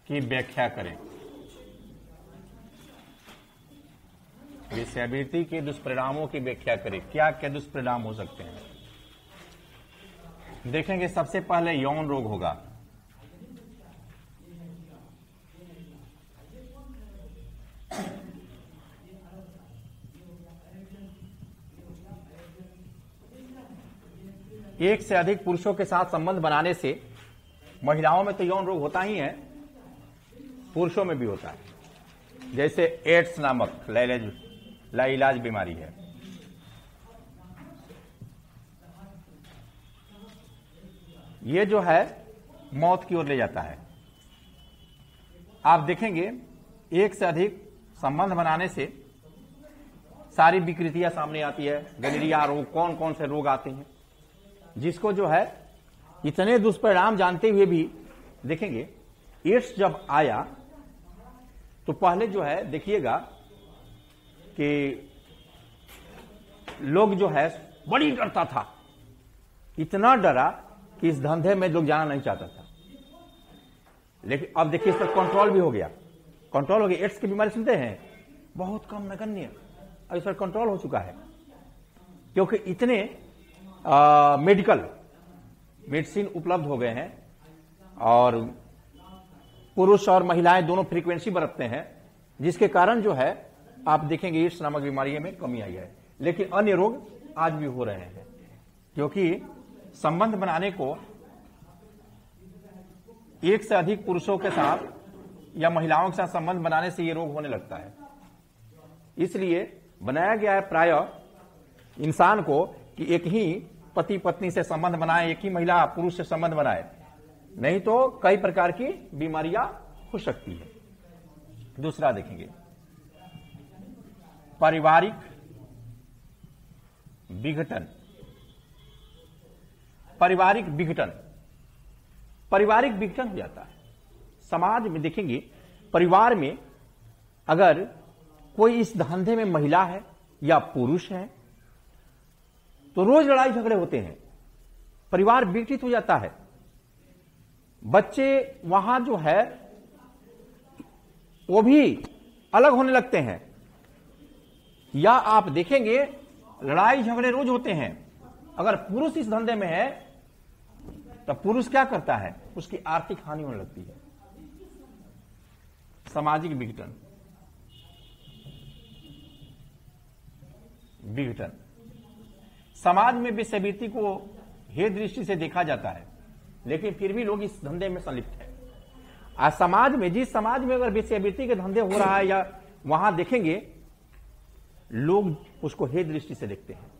की व्याख्या करें। वेश्यावृत्ति के दुष्परिणामों की व्याख्या करें। क्या क्या दुष्परिणाम हो सकते हैं? देखेंगे सबसे पहले यौन रोग होगा। एक से अधिक पुरुषों के साथ संबंध बनाने से महिलाओं में तो यौन रोग होता ही है, पुरुषों में भी होता है। जैसे एड्स नामक लाइलाज बीमारी है। ये जो है मौत की ओर ले जाता है। आप देखेंगे एक से अधिक संबंध बनाने से सारी विकृतियां सामने आती है। गलेरिया रोग, कौन कौन से रोग आते हैं, जिसको जो है इतने दुष्परिणाम जानते हुए भी देखेंगे एड्स जब आया तो पहले जो है देखिएगा कि लोग जो है बड़ी डरता था, इतना डरा कि इस धंधे में लोग जाना नहीं चाहता था। लेकिन अब देखिए इस पर कंट्रोल भी हो गया। कंट्रोल हो गया। एड्स की बीमारी सुनते हैं बहुत कम, नगण्य, अब इस पर कंट्रोल हो चुका है क्योंकि इतने मेडिसिन उपलब्ध हो गए हैं और पुरुष और महिलाएं दोनों फ्रीक्वेंसी बरतते हैं, जिसके कारण जो है आप देखेंगे एड्स नामक बीमारी में कमी आई है। लेकिन अन्य रोग आज भी हो रहे हैं क्योंकि संबंध बनाने को एक से अधिक पुरुषों के साथ या महिलाओं के साथ संबंध बनाने से ये रोग होने लगता है। इसलिए बनाया गया है प्रायः इंसान को कि एक ही पति पत्नी से संबंध बनाए, एक ही महिला पुरुष से संबंध बनाए, नहीं तो कई प्रकार की बीमारियां हो सकती है। दूसरा देखेंगे पारिवारिक विघटन। पारिवारिक विघटन, पारिवारिक विघटन हो जाता है समाज में। देखेंगे परिवार में अगर कोई इस धंधे में महिला है या पुरुष है तो रोज लड़ाई झगड़े होते हैं, परिवार विघटित हो जाता है। बच्चे वहां जो है वो भी अलग होने लगते हैं। या आप देखेंगे लड़ाई झगड़े रोज होते हैं। अगर पुरुष इस धंधे में है तो पुरुष क्या करता है, उसकी आर्थिक हानि होने लगती है। सामाजिक विघटन, विघटन समाज में वेश्यावृत्ति को हे दृष्टि से देखा जाता है, लेकिन फिर भी लोग इस धंधे में संलिप्त हैं। आज समाज में, जिस समाज में अगर वेश्यावृत्ति के धंधे हो रहा है या वहां देखेंगे लोग उसको हे दृष्टि से देखते हैं,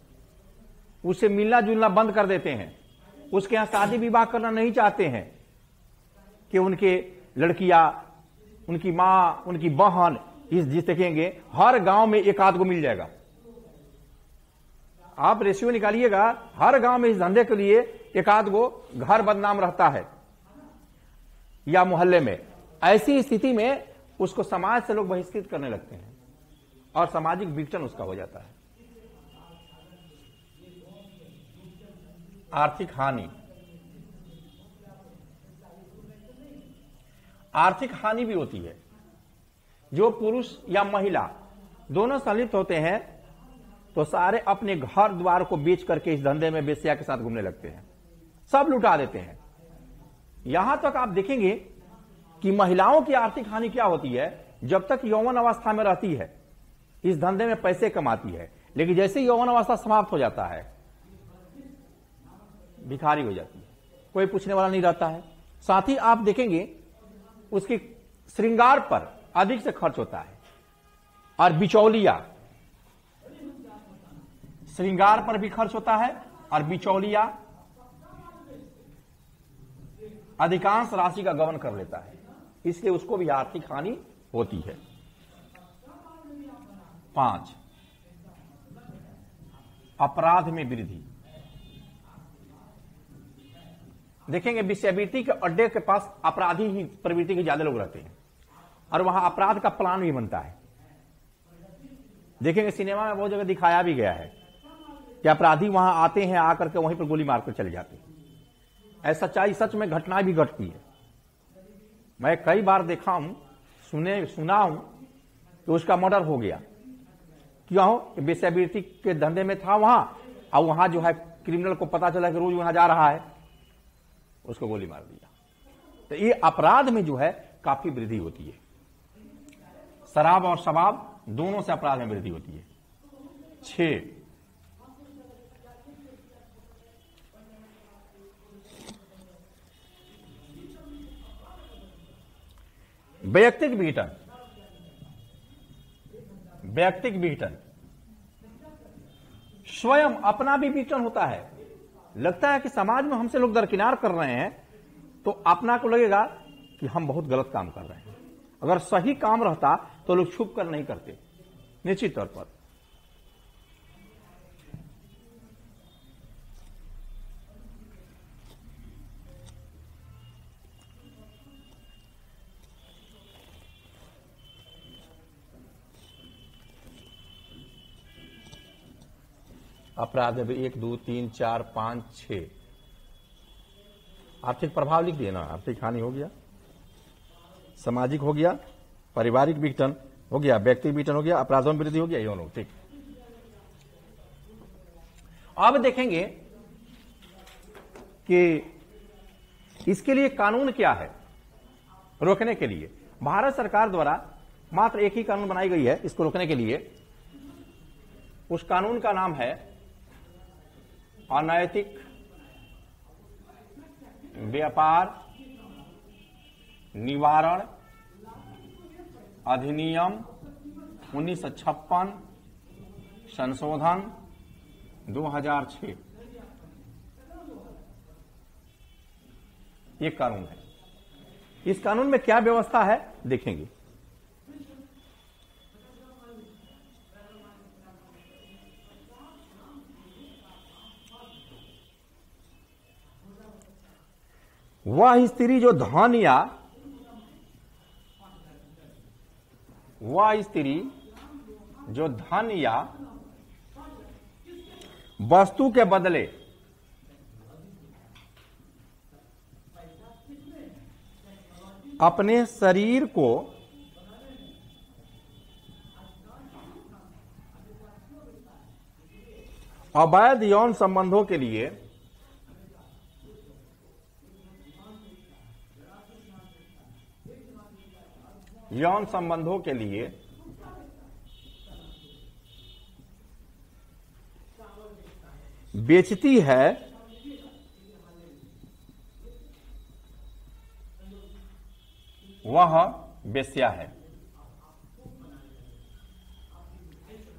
उससे मिलना जुलना बंद कर देते हैं, उसके यहां शादी विवाह करना नहीं चाहते हैं कि उनके लड़कियां, उनकी मां, उनकी बहन, इस जिस देखेंगे हर गांव में एक आध को मिल जाएगा। आप रेशियो निकालिएगा, हर गांव में इस धंधे के लिए एक आध गो घर बदनाम रहता है या मोहल्ले में। ऐसी स्थिति में उसको समाज से लोग बहिष्कृत करने लगते हैं और सामाजिक विघटन उसका हो जाता है। आर्थिक हानि, आर्थिक हानि भी होती है। जो पुरुष या महिला दोनों संलिप्त होते हैं तो सारे अपने घर द्वार को बेच करके इस धंधे में वेश्या के साथ घूमने लगते हैं, सब लुटा देते हैं। यहां तक आप देखेंगे कि महिलाओं की आर्थिक हानि क्या होती है, जब तक यौवन अवस्था में रहती है इस धंधे में पैसे कमाती है, लेकिन जैसे यौवन अवस्था समाप्त हो जाता है भिखारी हो जाती है, कोई पूछने वाला नहीं रहता है। साथ ही आप देखेंगे उसके श्रृंगार पर अधिक से खर्च होता है और बिचौलिया, श्रृंगार पर भी खर्च होता है और बिचौलिया अधिकांश राशि का गबन कर लेता है, इसलिए उसको भी आर्थिक हानि होती है। 5, अपराध में वृद्धि। देखेंगे वेश्यावृत्ति के अड्डे के पास अपराधी ही प्रवृत्ति के ज्यादा लोग रहते हैं और वहां अपराध का प्लान भी बनता है। देखेंगे सिनेमा में बहुत जगह दिखाया भी गया है कि अपराधी वहां आते हैं, आकर के वहीं पर गोली मारकर चले जाते हैं। ऐसा सच्चाई, सच में घटनाएं भी घटती है। मैं कई बार देखा हूं, सुना हूं कि उसका मर्डर हो गया। क्यों हो? वेश्यावृत्ति के धंधे में था वहां, और वहां जो है क्रिमिनल को पता चला कि रोज वहां जा रहा है, उसको गोली मार दिया। तो ये अपराध में जो है काफी वृद्धि होती है। शराब और शबाब दोनों से अपराध में वृद्धि होती है। 6, वैयक्तिक विघटन। वैयक्तिक विघटन, स्वयं अपना भी विघटन होता है। लगता है कि समाज में हमसे लोग दरकिनार कर रहे हैं, तो अपना को लगेगा कि हम बहुत गलत काम कर रहे हैं। अगर सही काम रहता तो लोग छुप कर नहीं करते, निश्चित तौर पर। अपराध 1, 2, 3, 4, 5, 6। आर्थिक प्रभाव लिख दिए ना। आर्थिक हानि हो गया, सामाजिक हो गया, पारिवारिक विघटन हो गया, व्यक्तिगत विघटन हो गया, अपराधों में वृद्धि हो गया, यौन। ठीक। अब देखेंगे कि इसके लिए कानून क्या है रोकने के लिए। भारत सरकार द्वारा मात्र एक ही कानून बनाई गई है इसको रोकने के लिए। उस कानून का नाम है अनैतिक व्यापार निवारण अधिनियम 1956 संशोधन 2006। ये कानून है। इस कानून में क्या व्यवस्था है देखेंगे। वह स्त्री जो धन या वस्तु के बदले अपने शरीर को अवैध यौन संबंधों के लिए बेचती है, वह वेश्या है।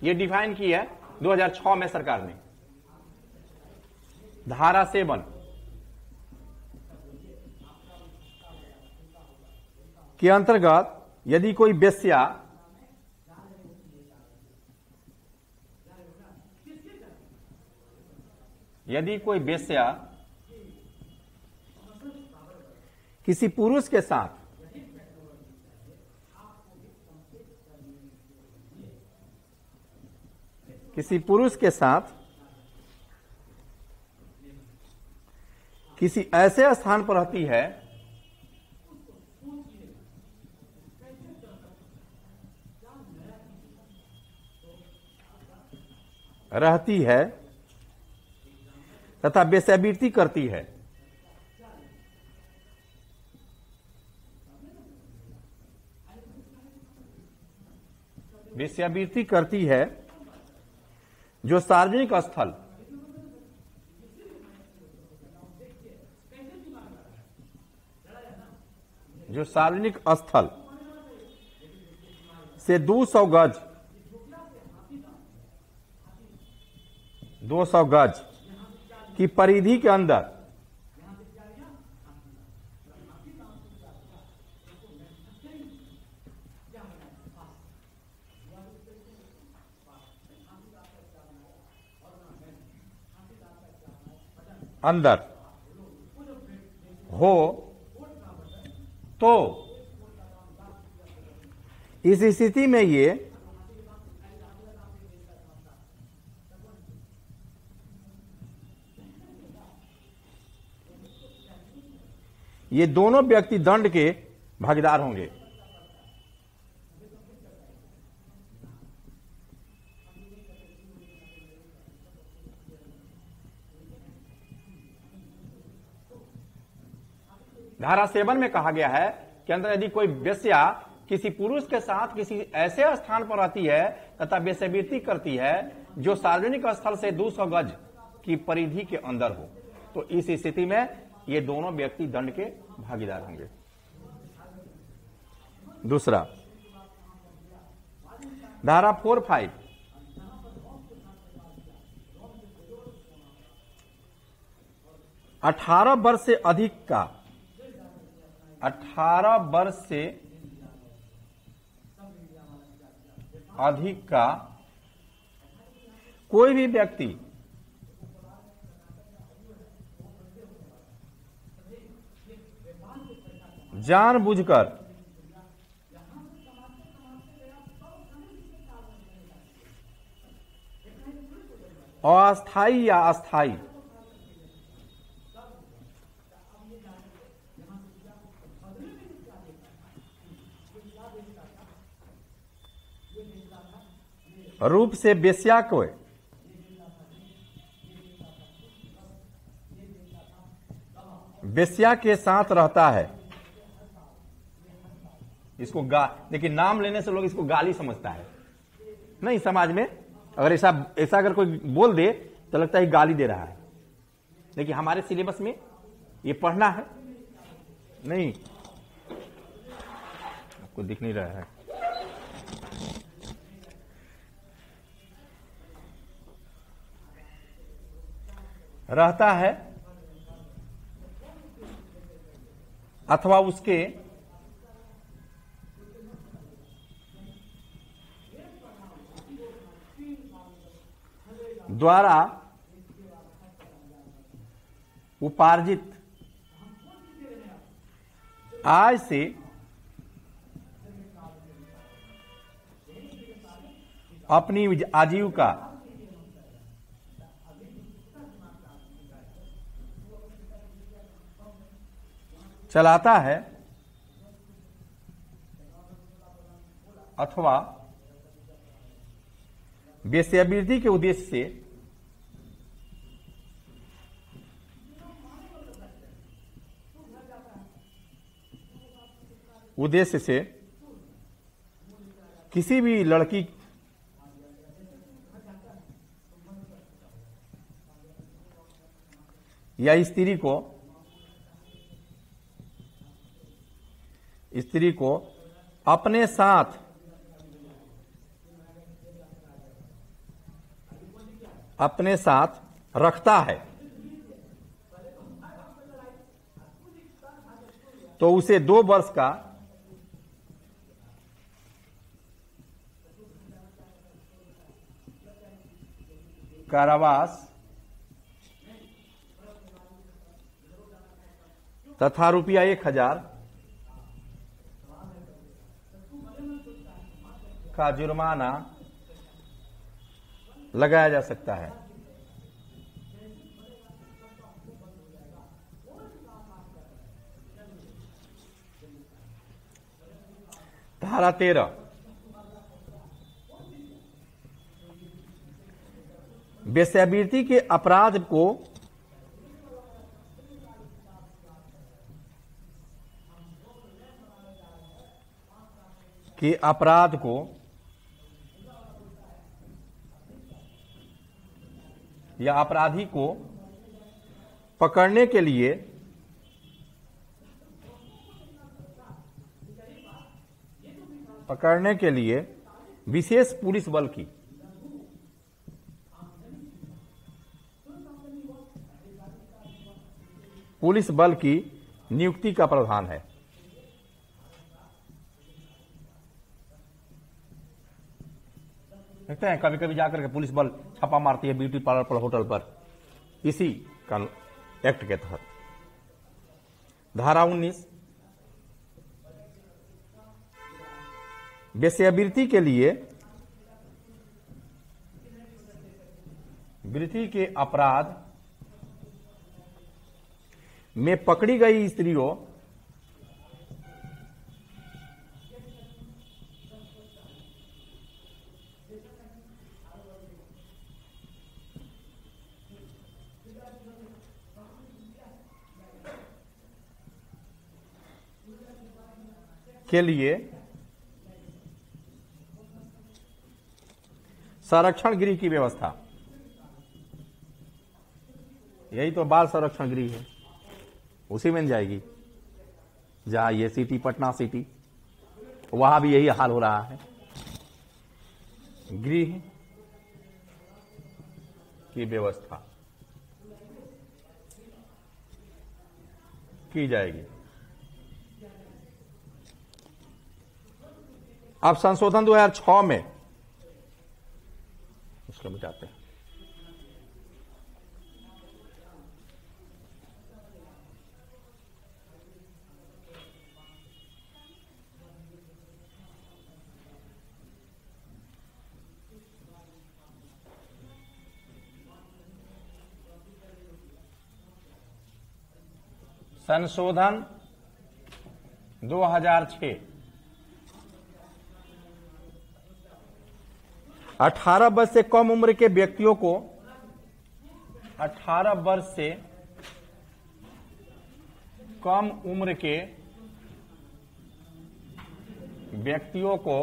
यह डिफाइन की है 2006 में सरकार ने। धारा 7 के अंतर्गत यदि कोई वेश्या किसी पुरुष के साथ किसी ऐसे स्थान पर रहती है तथा वेश्यावृत्ति करती है, जो सार्वजनिक स्थल से 200 गज की परिधि के अंदर हो तो इस स्थिति में ये दोनों व्यक्ति दंड के भागीदार होंगे। धारा 7 में कहा गया है कि अंदर यदि कोई वेश्या किसी पुरुष के साथ किसी ऐसे स्थान पर रहती है तथा वेश्यावृत्ति करती है जो सार्वजनिक स्थल से 200 गज की परिधि के अंदर हो, तो इस स्थिति में ये दोनों व्यक्ति दंड के भागीदार होंगे। दूसरा, धारा 4(5) 18 वर्ष से अधिक का 18 वर्ष से अधिक का कोई भी व्यक्ति जानबूझकर अस्थायी या अस्थायी रूप से वेश्या को वेश्या के साथ रहता है, इसको लेकिन नाम लेने से लोग इसको गाली समझता है। नहीं, समाज में अगर ऐसा अगर कोई बोल दे तो लगता है गाली दे रहा है, लेकिन हमारे सिलेबस में ये पढ़ना है नहीं। आपको दिख नहीं रहा है। रहता है अथवा उसके द्वारा उपार्जित आय से अपनी आजीविका चलाता है अथवा वेश्यावृत्ति के उद्देश्य से किसी भी लड़की या स्त्री को अपने साथ रखता है तो उसे 2 वर्ष का कारावास तथा रुपया 1000 का जुर्माना लगाया जा सकता है। धारा 13 वेश्यावृत्ति के अपराध को या अपराधी को पकड़ने के लिए विशेष पुलिस बल की नियुक्ति का प्रावधान है। देखते हैं कभी कभी जाकर के पुलिस बल छापा मारती है ब्यूटी पार्लर पर, होटल पर, इसी एक्ट के तहत। धारा 19 वेश्यावृत्ति के लिए वृत्ति के अपराध में पकड़ी गई स्त्रियों के लिए संरक्षण गृह की व्यवस्था। यही तो बाल संरक्षण गृह है, उसी में जाएगी। जहां ये सिटी पटना सिटी, वहां भी यही हाल हो रहा है। गृह की व्यवस्था की जाएगी। अब संशोधन 2006 में उसको मिटाते हैं। संशोधन 2006 18 वर्ष से कम उम्र के व्यक्तियों को 18 वर्ष से कम उम्र के व्यक्तियों को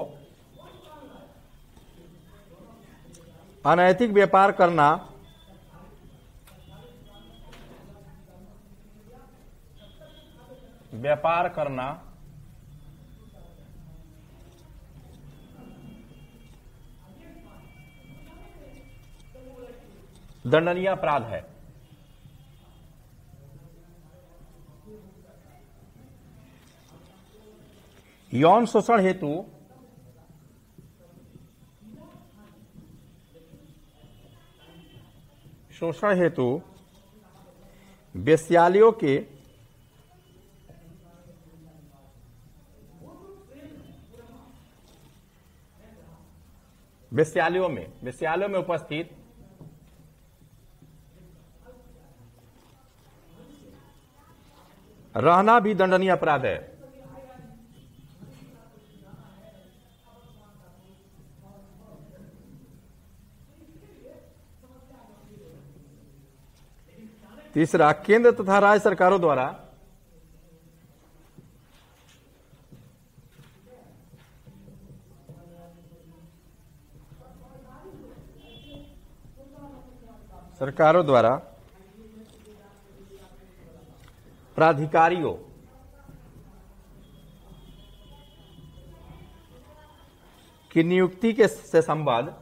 अनैतिक व्यापार करना दंडनीय अपराध है। यौन शोषण हेतु वेश्यालयों के वेश्यालयों में उपस्थित रहना भी दंडनीय अपराध है। तीसरा, केंद्र तथा राज्य सरकारों द्वारा प्राधिकारियों की नियुक्ति के से संबद्ध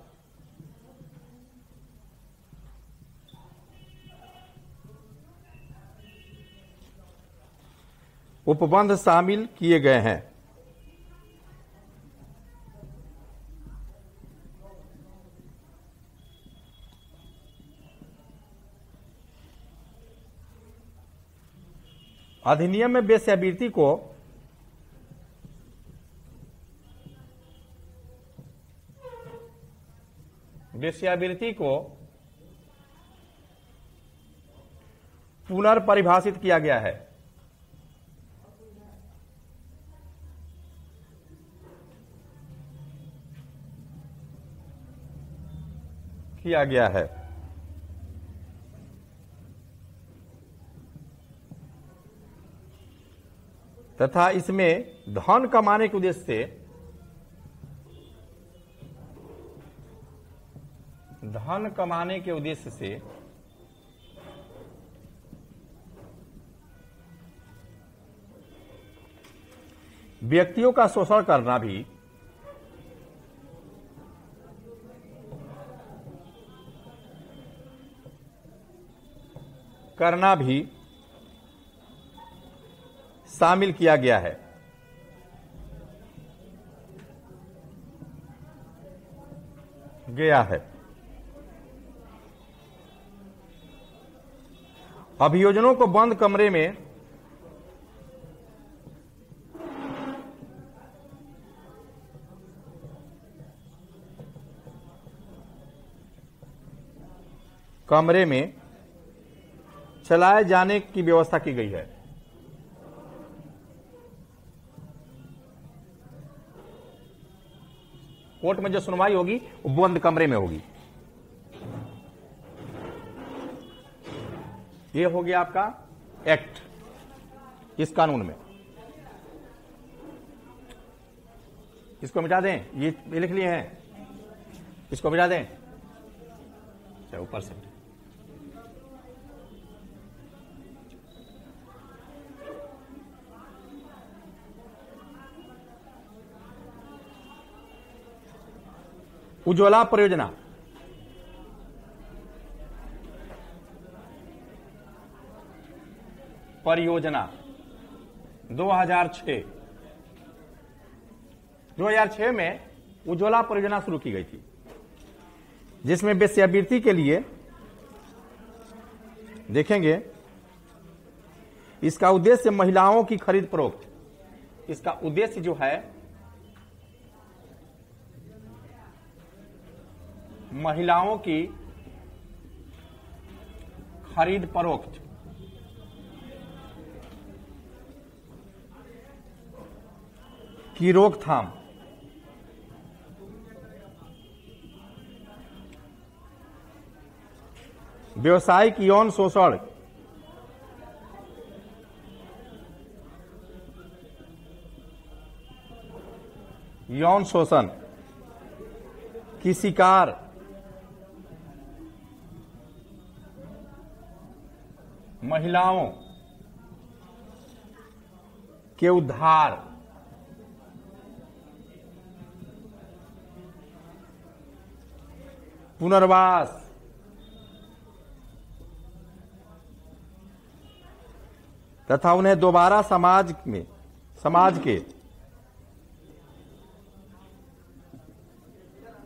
उपबंध शामिल किए गए हैं। अधिनियम में वेश्यावृत्ति को पुनर्परिभाषित किया गया है। तथा इसमें धन कमाने के उद्देश्य से व्यक्तियों का शोषण करना भी शामिल किया गया है। अभियोजनों को बंद कमरे में चलाए जाने की व्यवस्था की गई है। कोर्ट में जो सुनवाई होगी वो बंद कमरे में होगी। ये हो गया आपका एक्ट इस कानून में। इसको मिटा दें, ये लिख लिए हैं, इसको मिटा दें, चलो ऊपर से उज्ज्वला परियोजना, परियोजना 2006 में उज्ज्वला परियोजना शुरू की गई थी, जिसमें वेश्यावृत्ति के लिए देखेंगे इसका उद्देश्य महिलाओं की खरीद फरोख्त, इसका उद्देश्य जो है महिलाओं की खरीद फरोख्त, की रोकथाम, व्यावसायिक यौन शोषण, यौन शोषण की शिकार महिलाओं के उद्धार, पुनर्वास, तथा उन्हें दोबारा समाज के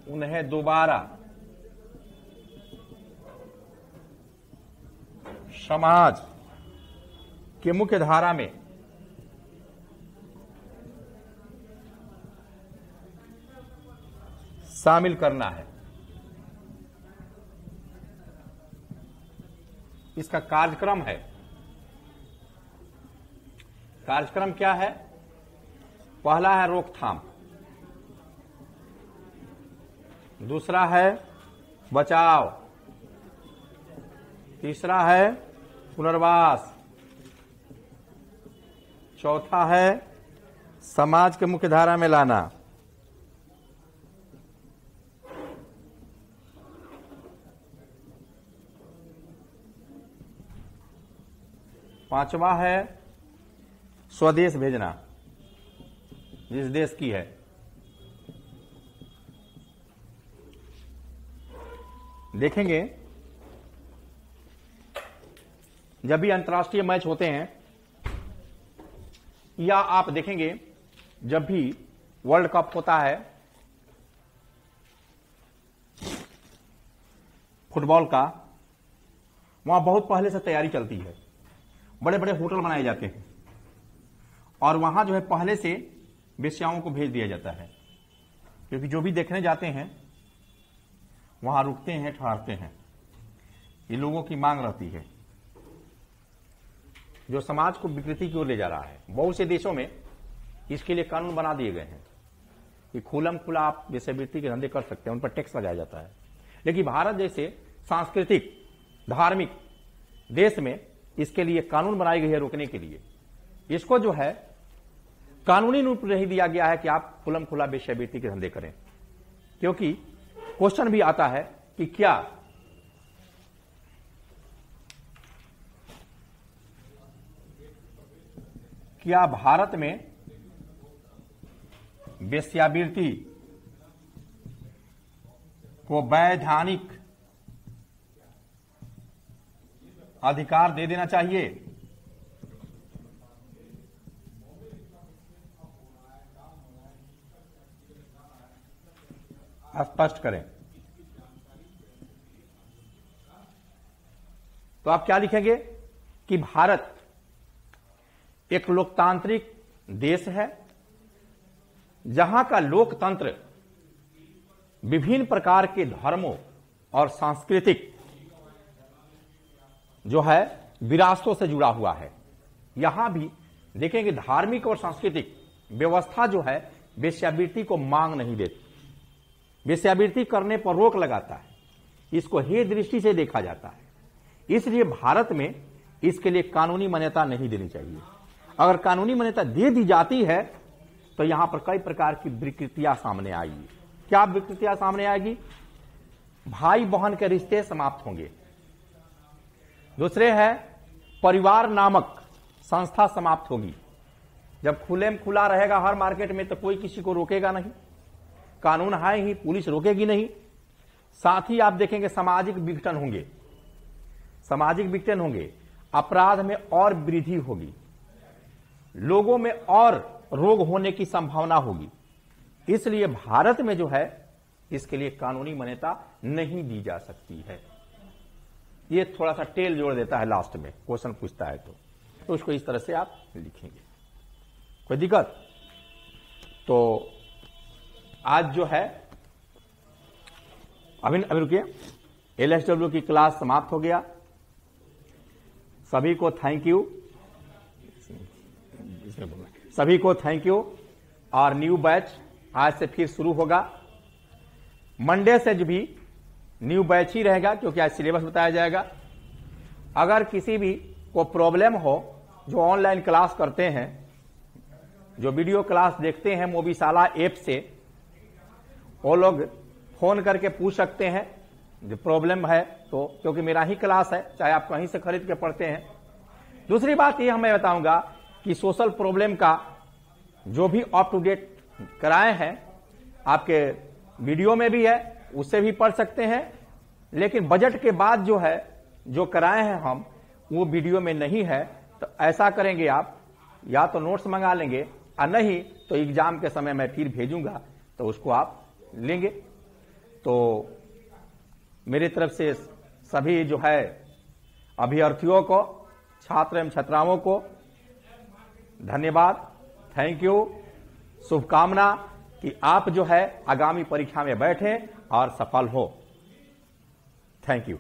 उन्हें दोबारा समाज के मुख्य धारा में शामिल करना है। इसका कार्यक्रम है, कार्यक्रम क्या है? पहला है रोकथाम, दूसरा है बचाव, तीसरा है पुनर्वास, चौथा है समाज के मुख्य धारा में लाना, पांचवा है स्वदेश भेजना, जिस देश की है। देखेंगे जब भी अंतर्राष्ट्रीय मैच होते हैं, या आप देखेंगे जब भी वर्ल्ड कप होता है फुटबॉल का, वहां बहुत पहले से तैयारी चलती है, बड़े बड़े होटल बनाए जाते हैं और वहां जो है पहले से वेश्याओं को भेज दिया जाता है, क्योंकि जो भी देखने जाते हैं वहां रुकते हैं, ठहरते हैं, ये लोगों की मांग रहती है, जो समाज को विकृति की ओर ले जा रहा है। बहुत से देशों में इसके लिए कानून बना दिए गए हैं कि खुलम खुला आप वेश्यावृत्ति के धंधे कर सकते हैं, उन पर टैक्स लगाया जाता है। लेकिन भारत जैसे सांस्कृतिक धार्मिक देश में इसके लिए कानून बनाई गई है रोकने के लिए। इसको जो है कानूनी रूप नहीं दिया गया है कि आप खुलम खुला वेश्यावृत्ति के धंधे करें, क्योंकि क्वेश्चन भी आता है कि क्या भारत में वेश्यावृत्ति को वैधानिक अधिकार दे देना चाहिए? स्पष्ट करें। तो आप क्या लिखेंगे कि भारत एक लोकतांत्रिक देश है, जहां का लोकतंत्र विभिन्न प्रकार के धर्मों और सांस्कृतिक जो है विरासतों से जुड़ा हुआ है। यहां भी देखेंगे धार्मिक और सांस्कृतिक व्यवस्था जो है वेश्यावृत्ति को मांग नहीं देती, वेश्यावृत्ति करने पर रोक लगाता है, इसको हे दृष्टि से देखा जाता है। इसलिए भारत में इसके लिए कानूनी मान्यता नहीं देनी चाहिए। अगर कानूनी मान्यता दे दी जाती है तो यहां पर कई प्रकार की विकृतियां सामने आएगी। क्या विकृतियां सामने आएगी? भाई बहन के रिश्ते समाप्त होंगे। दूसरे है परिवार नामक संस्था समाप्त होगी। जब खुले में खुला रहेगा हर मार्केट में तो कोई किसी को रोकेगा नहीं, कानून है ही, पुलिस रोकेगी नहीं। साथ ही आप देखेंगे सामाजिक विघटन होंगे, सामाजिक विघटन होंगे, अपराध में और वृद्धि होगी, लोगों में और रोग होने की संभावना होगी। इसलिए भारत में जो है इसके लिए कानूनी मान्यता नहीं दी जा सकती है। ये थोड़ा सा टेल जोड़ देता है लास्ट में, क्वेश्चन पूछता है तो उसको इस तरह से आप लिखेंगे। कोई दिक्कत? तो आज जो है अभी रुकिए, LSW की क्लास समाप्त हो गया। सभी को थैंक यू, सभी को थैंक यू। और न्यू बैच आज से फिर शुरू होगा। मंडे से जो भी न्यू बैच ही रहेगा क्योंकि आज सिलेबस बताया जाएगा। अगर किसी भी को प्रॉब्लम हो, जो ऑनलाइन क्लास करते हैं, जो वीडियो क्लास देखते हैं मोबीशाला ऐप से, वो लोग फोन करके पूछ सकते हैं जो प्रॉब्लम है तो, क्योंकि मेरा ही क्लास है, चाहे आप कहीं से खरीद के पढ़ते हैं। दूसरी बात ये मैं बताऊंगा कि सोशल प्रॉब्लम का जो भी अप टू डेट कराए हैं आपके वीडियो में भी है, उससे भी पढ़ सकते हैं। लेकिन बजट के बाद जो है जो कराए हैं हम, वो वीडियो में नहीं है। तो ऐसा करेंगे आप, या तो नोट्स मंगा लेंगे और नहीं तो एग्जाम के समय मैं फिर भेजूंगा तो उसको आप लेंगे। तो मेरी तरफ से सभी जो है अभ्यर्थियों को, छात्र एवं छात्राओं को धन्यवाद, थैंक यू, शुभकामना कि आप जो है आगामी परीक्षा में बैठें और सफल हो। Thank you.